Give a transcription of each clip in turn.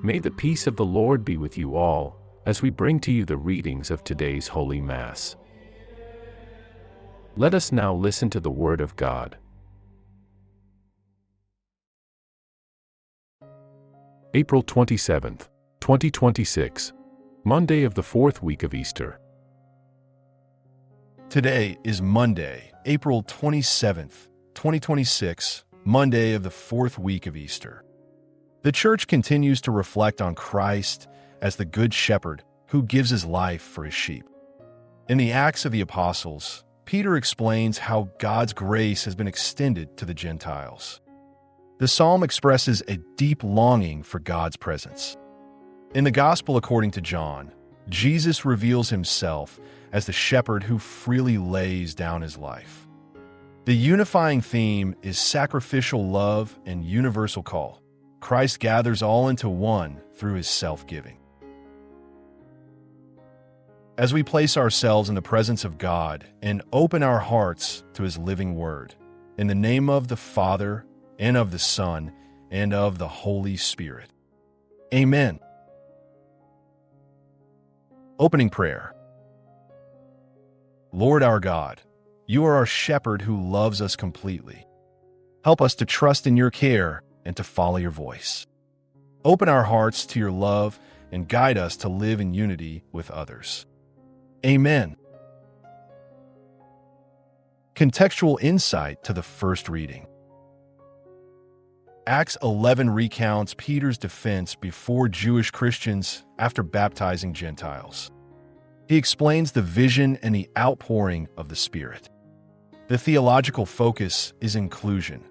May the peace of the Lord be with you all, as we bring to you the readings of today's Holy Mass. Let us now listen to the Word of God. April 27th, 2026, Monday of the fourth week of Easter. Today is Monday, April 27th, 2026, Monday of the fourth week of Easter. The Church continues to reflect on Christ as the Good Shepherd who gives his life for his sheep. In the Acts of the Apostles, Peter explains how God's grace has been extended to the Gentiles. The psalm expresses a deep longing for God's presence. In the Gospel according to John, Jesus reveals himself as the shepherd who freely lays down his life. The unifying theme is sacrificial love and universal call. Christ gathers all into one through his self-giving. As we place ourselves in the presence of God and open our hearts to his living word, in the name of the Father, and of the Son, and of the Holy Spirit. Amen. Opening prayer. Lord our God, you are our shepherd who loves us completely. Help us to trust in your care and to follow your voice. Open our hearts to your love and guide us to live in unity with others. Amen. Contextual insight to the first reading. Acts 11 recounts Peter's defense before Jewish Christians after baptizing Gentiles. He explains the vision and the outpouring of the Spirit. The theological focus is inclusion.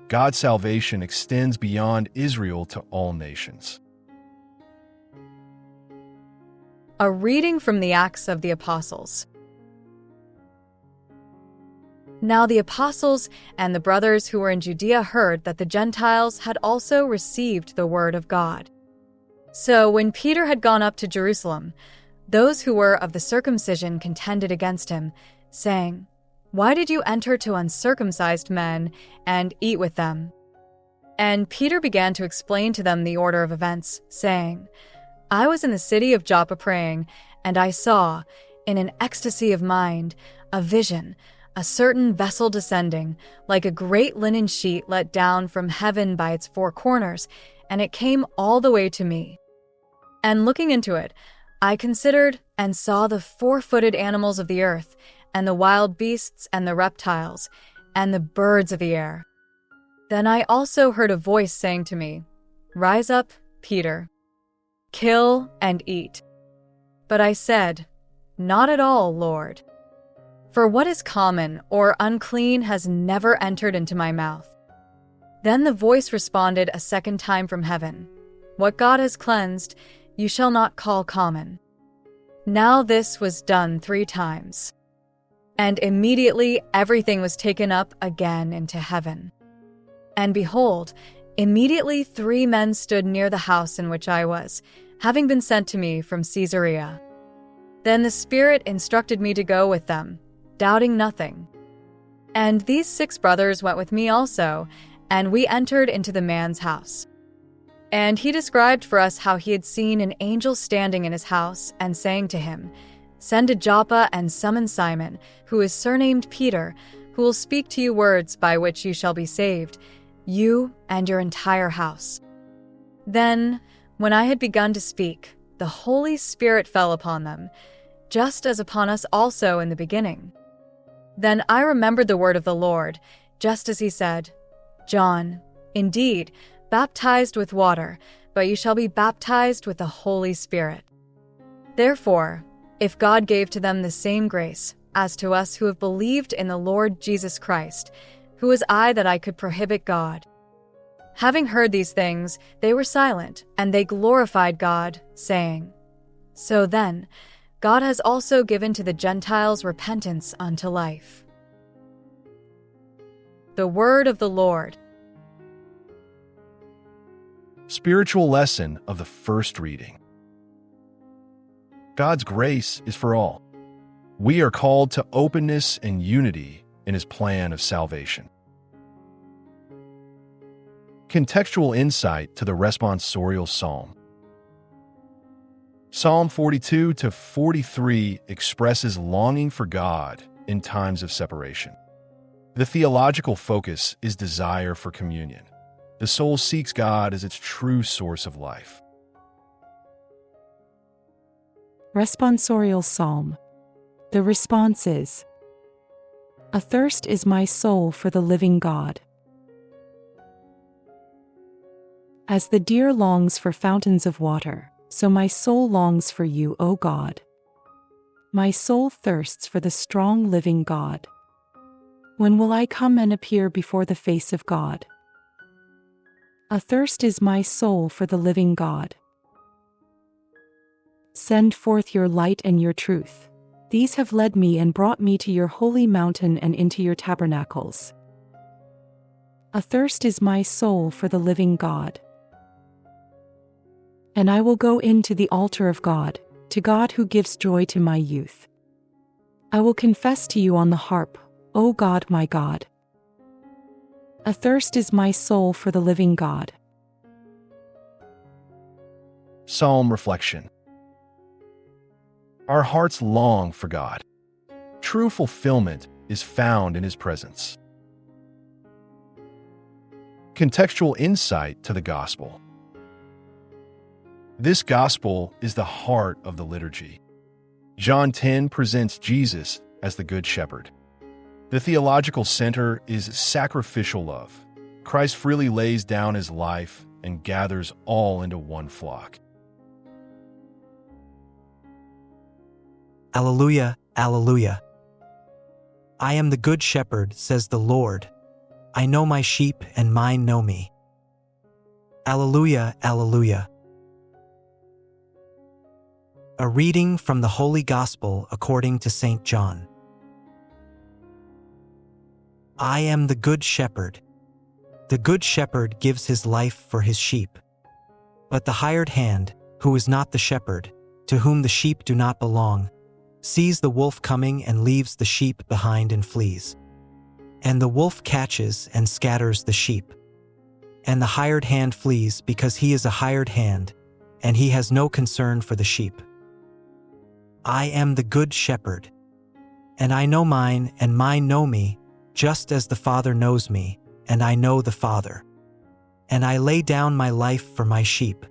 God's salvation extends beyond Israel to all nations. A reading from the Acts of the Apostles. Now the apostles and the brothers who were in Judea heard that the Gentiles had also received the word of God. So when Peter had gone up to Jerusalem, those who were of the circumcision contended against him, saying, "Why did you enter to uncircumcised men and eat with them?" And Peter began to explain to them the order of events, saying, "I was in the city of Joppa praying, and I saw, in an ecstasy of mind, a vision, a certain vessel descending, like a great linen sheet let down from heaven by its four corners, and it came all the way to me. And looking into it, I considered and saw the four-footed animals of the earth, and the wild beasts and the reptiles, and the birds of the air. Then I also heard a voice saying to me, 'Rise up, Peter. Kill and eat.' But I said, 'Not at all, Lord. For what is common or unclean has never entered into my mouth.' Then the voice responded a second time from heaven, 'What God has cleansed, you shall not call common.' Now this was done 3 times. And immediately everything was taken up again into heaven. And behold, immediately 3 men stood near the house in which I was, having been sent to me from Caesarea. Then the Spirit instructed me to go with them, doubting nothing. And these 6 brothers went with me also, and we entered into the man's house. And he described for us how he had seen an angel standing in his house and saying to him, 'Send to Joppa and summon Simon, who is surnamed Peter, who will speak to you words by which you shall be saved, you and your entire house.' Then, when I had begun to speak, the Holy Spirit fell upon them, just as upon us also in the beginning. Then I remembered the word of the Lord, just as he said, 'John, indeed, baptized with water, but you shall be baptized with the Holy Spirit.' Therefore, if God gave to them the same grace as to us who have believed in the Lord Jesus Christ, who was I that I could prohibit God?" Having heard these things, they were silent, and they glorified God, saying, "So then, God has also given to the Gentiles repentance unto life." The word of the Lord. Spiritual lesson of the first reading. God's grace is for all. We are called to openness and unity in his plan of salvation. Contextual insight to the responsorial psalm. Psalm 42 to 43 expresses longing for God in times of separation. The theological focus is desire for communion. The soul seeks God as its true source of life. Responsorial Psalm. The response is, "Athirst is my soul for the living God. As the deer longs for fountains of water, so my soul longs for you, O God. My soul thirsts for the strong living God. When will I come and appear before the face of God? Athirst is my soul for the living God. Send forth your light and your truth. These have led me and brought me to your holy mountain and into your tabernacles. Athirst is my soul for the living God. And I will go in to the altar of God, to God who gives joy to my youth. I will confess to you on the harp, O God my God. Athirst is my soul for the living God." Psalm Reflection. Our hearts long for God. True fulfillment is found in His presence. Contextual insight to the Gospel. This Gospel is the heart of the Liturgy. John 10 presents Jesus as the Good Shepherd. The theological center is sacrificial love. Christ freely lays down His life and gathers all into one flock. Alleluia, alleluia. I am the good shepherd, says the Lord. I know my sheep, and mine know me. Alleluia, alleluia. A reading from the Holy Gospel according to St. John. I am the good shepherd. The good shepherd gives his life for his sheep. But the hired hand, who is not the shepherd, to whom the sheep do not belong, sees the wolf coming and leaves the sheep behind and flees. And the wolf catches and scatters the sheep. And the hired hand flees because he is a hired hand, and he has no concern for the sheep. I am the good shepherd, and I know mine, and mine know me, just as the Father knows me, and I know the Father. And I lay down my life for my sheep.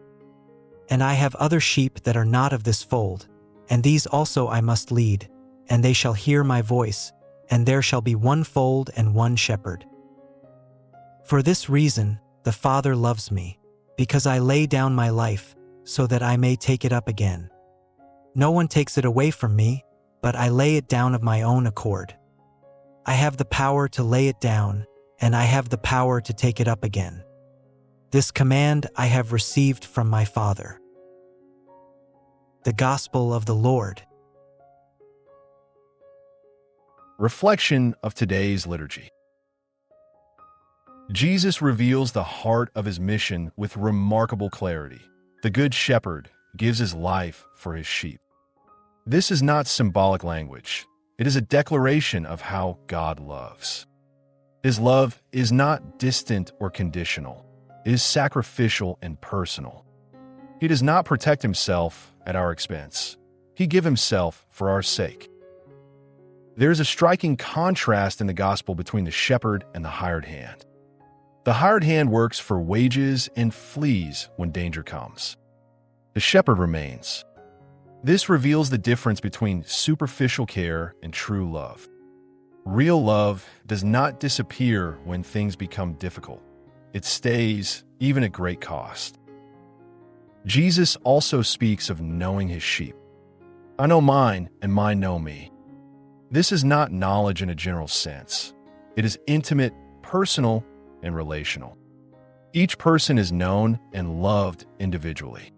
And I have other sheep that are not of this fold, and these also I must lead, and they shall hear my voice, and there shall be one fold and one shepherd. For this reason the Father loves me, because I lay down my life, so that I may take it up again. No one takes it away from me, but I lay it down of my own accord. I have the power to lay it down, and I have the power to take it up again. This command I have received from my Father. The Gospel of the Lord. Reflection of today's liturgy. Jesus reveals the heart of His mission with remarkable clarity. The Good Shepherd gives His life for His sheep. This is not symbolic language. It is a declaration of how God loves. His love is not distant or conditional. It is sacrificial and personal. He does not protect Himself at our expense. He gives Himself for our sake. There is a striking contrast in the gospel between the shepherd and the hired hand. The hired hand works for wages and flees when danger comes. The shepherd remains. This reveals the difference between superficial care and true love. Real love does not disappear when things become difficult. It stays, even at great cost. Jesus also speaks of knowing His sheep. I know mine, and mine know me. This is not knowledge in a general sense. It is intimate, personal, and relational. Each person is known and loved individually.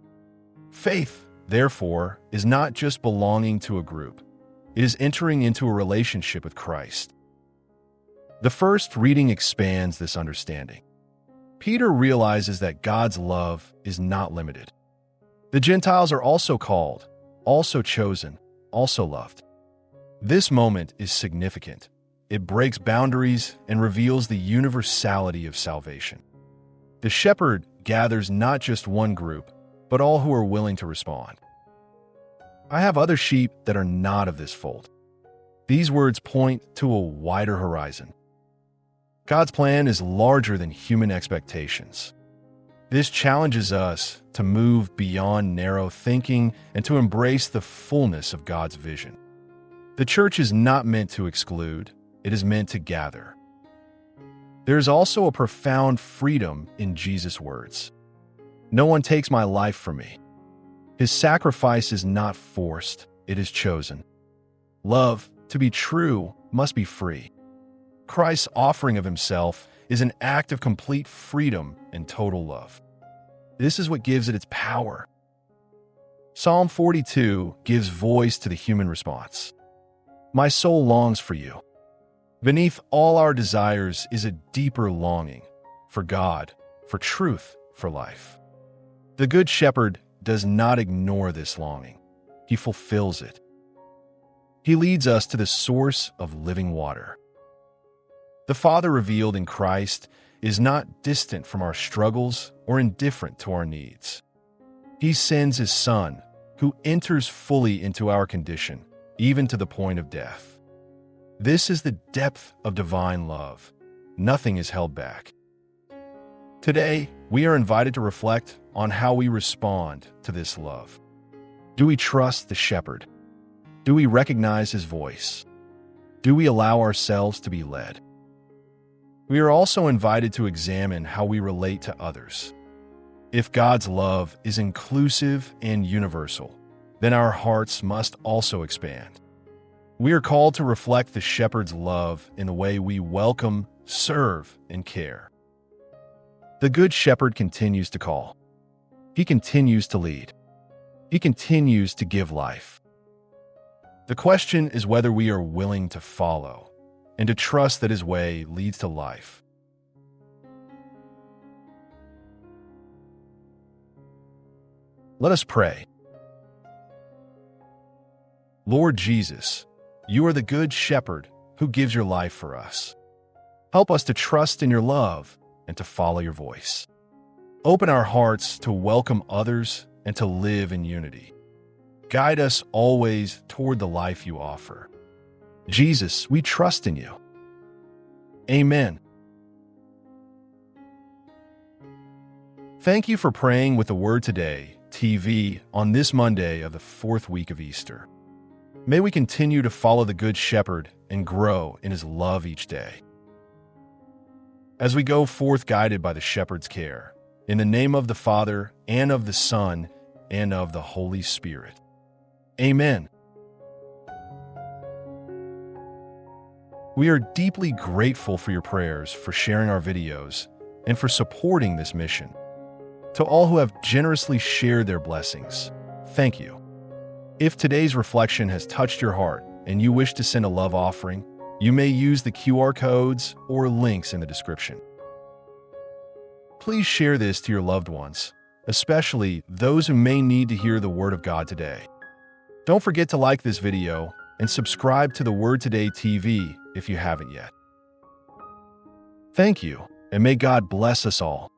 Faith, therefore, is not just belonging to a group. It is entering into a relationship with Christ. The first reading expands this understanding. Peter realizes that God's love is not limited. The Gentiles are also called, also chosen, also loved. This moment is significant. It breaks boundaries and reveals the universality of salvation. The shepherd gathers not just one group, but all who are willing to respond. I have other sheep that are not of this fold. These words point to a wider horizon. God's plan is larger than human expectations. This challenges us to move beyond narrow thinking and to embrace the fullness of God's vision. The church is not meant to exclude, it is meant to gather. There is also a profound freedom in Jesus' words. No one takes my life from me. His sacrifice is not forced, it is chosen. Love, to be true, must be free. Christ's offering of himself is an act of complete freedom and total love. This is what gives it its power. Psalm 42 gives voice to the human response. My soul longs for you. Beneath all our desires is a deeper longing for God, for truth, for life. The Good Shepherd does not ignore this longing. He fulfills it. He leads us to the source of living water. The Father revealed in Christ is not distant from our struggles or indifferent to our needs. He sends his Son, who enters fully into our condition, even to the point of death. This is the depth of divine love. Nothing is held back. Today, we are invited to reflect on how we respond to this love. Do we trust the Shepherd? Do we recognize his voice? Do we allow ourselves to be led? We are also invited to examine how we relate to others. If God's love is inclusive and universal, then our hearts must also expand. We are called to reflect the Shepherd's love in the way we welcome, serve, and care. The Good Shepherd continues to call. He continues to lead. He continues to give life. The question is whether we are willing to follow and to trust that his way leads to life. Let us pray. Lord Jesus, you are the Good Shepherd who gives your life for us. Help us to trust in your love and to follow your voice. Open our hearts to welcome others and to live in unity. Guide us always toward the life you offer. Jesus, we trust in you. Amen. Thank you for praying with the Word Today, TV, on this Monday of the 4th week of Easter. May we continue to follow the Good Shepherd and grow in his love each day. As we go forth guided by the Shepherd's care, in the name of the Father, and of the Son, and of the Holy Spirit. Amen. We are deeply grateful for your prayers, for sharing our videos, and for supporting this mission. To all who have generously shared their blessings, thank you. If today's reflection has touched your heart and you wish to send a love offering, you may use the QR codes or links in the description. Please share this to your loved ones, especially those who may need to hear the Word of God today. Don't forget to like this video and subscribe to the Word Today TV if you haven't yet. Thank you, and may God bless us all.